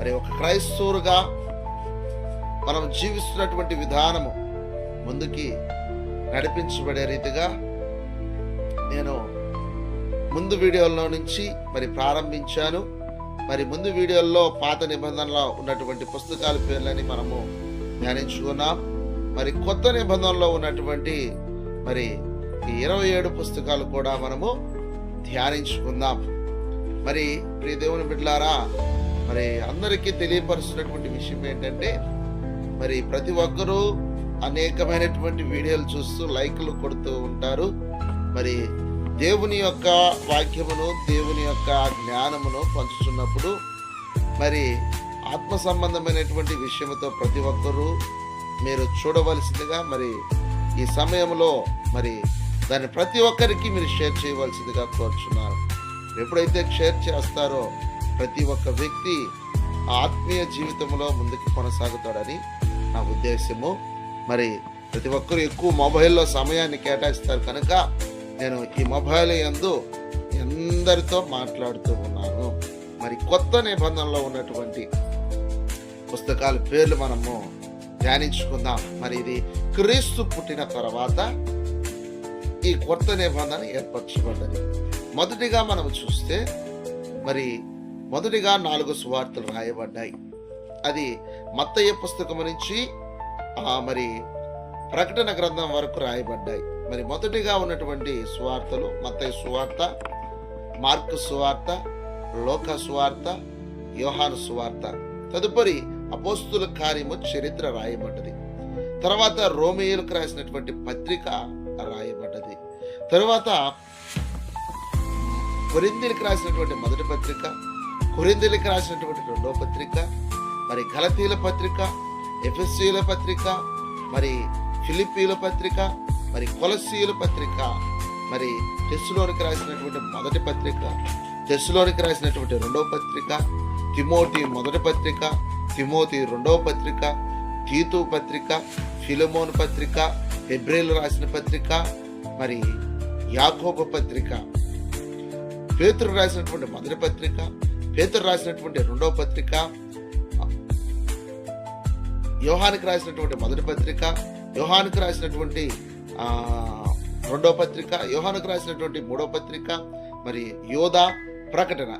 మరి ఒక క్రైస్తవులుగా మనం జీవిస్తున్నటువంటి విధానము ముందుకి నడిపించబడే రీతిగా నేను ముందు వీడియోలో నుంచి మరి ప్రారంభించాను. మరి ముందు వీడియోల్లో పాత నిబంధనలో ఉన్నటువంటి పుస్తకాల పేర్లని మనము ధ్యానించుకున్నాం. మరి కొత్త నిబంధనలో ఉన్నటువంటి మరి ఈ 27 పుస్తకాలు కూడా మనము ధ్యానించుకుందాం. మరి ప్రియ దేవుని బిడ్డలారా, మరి అందరికీ తెలియపరుస్తున్నటువంటి విషయం ఏంటంటే, మరి ప్రతి ఒక్కరూ అనేకమైనటువంటి వీడియోలు చూస్తూ లైక్లు కొడుతూ ఉంటారు. మరి దేవుని యొక్క వాక్యమును, దేవుని యొక్క జ్ఞానమును పంచుతున్నప్పుడు మరి ఆత్మ సంబంధమైనటువంటి విషయముతో ప్రతి ఒక్కరూ మీరు చూడవలసిందిగా, మరి ఈ సమయంలో మరి దాన్ని ప్రతి ఒక్కరికి మీరు షేర్ చేయవలసిందిగా కోరుచున్నాను. ఎప్పుడైతే షేర్ చేస్తారో ప్రతి ఒక్క వ్యక్తి ఆత్మీయ జీవితంలో ముందుకు కొనసాగుతాడని నా ఉద్దేశము. మరి ప్రతి ఒక్కరు ఎక్కువ మొబైల్లో సమయాన్ని కేటాయిస్తారు కనుక నేను ఈ మొబైల్ యందు అందరితో మాట్లాడుతూ ఉన్నాను. మరి కొత్త నిబంధనలో ఉన్నటువంటి పుస్తకాల పేర్లు మనము ధ్యానించుకుందాం. మరి ఇది క్రీస్తు పుట్టిన తర్వాత ఈ కొత్త నిబంధన ఏర్పరచబడ్డది. మొదటిగా మనం చూస్తే మరి మొదటిగా 4 సువార్తలు రాయబడ్డాయి. అది మత్తయి పుస్తకం నుంచి మరి ప్రకటన గ్రంథం వరకు రాయబడ్డాయి. మరి మొదటిగా ఉన్నటువంటి సువార్తలు మత్తయి సువార్త, మార్కు సువార్త, లోకా సువార్త, యోహాను సువార్త. తదుపరి అపోస్తుల కార్యము చరిత్ర రాయబడ్డది. తర్వాత రోమీయులకు రాసినటువంటి పత్రిక రాయబడ్డది. తర్వాత కొరింథీయులకు రాసినటువంటి మొదటి పత్రిక, కొరింథీయులకు రాసినటువంటి రెండో పత్రిక, మరి గలతీయుల పత్రిక, ఎఫెసీయుల పత్రిక, మరి ఫిలిప్పీయుల పత్రిక, మరి కొలస్సీయుల పత్రిక, మరి తెస్సలోనికి రాసినటువంటి మొదటి పత్రిక, తెస్సలోనికి రాసినటువంటి రెండవ పత్రిక, తిమోతి మొదటి పత్రిక, తిమోతి రెండవ పత్రిక, తీతు పత్రిక, ఫిలెమోను పత్రిక, హెబ్రీలు రాసిన పత్రిక, మరి యాకోబు పత్రిక, పేతురు రాసినటువంటి మొదటి పత్రిక, పేతురు రాసినటువంటి రెండవ పత్రిక, యోహానికి రాసినటువంటి మొదటి పత్రిక, యోహానికి రాసినటువంటి రెండో పత్రిక, యోహానుకు రాసినటువంటి మూడో పత్రిక, మరి యోధ, ప్రకటన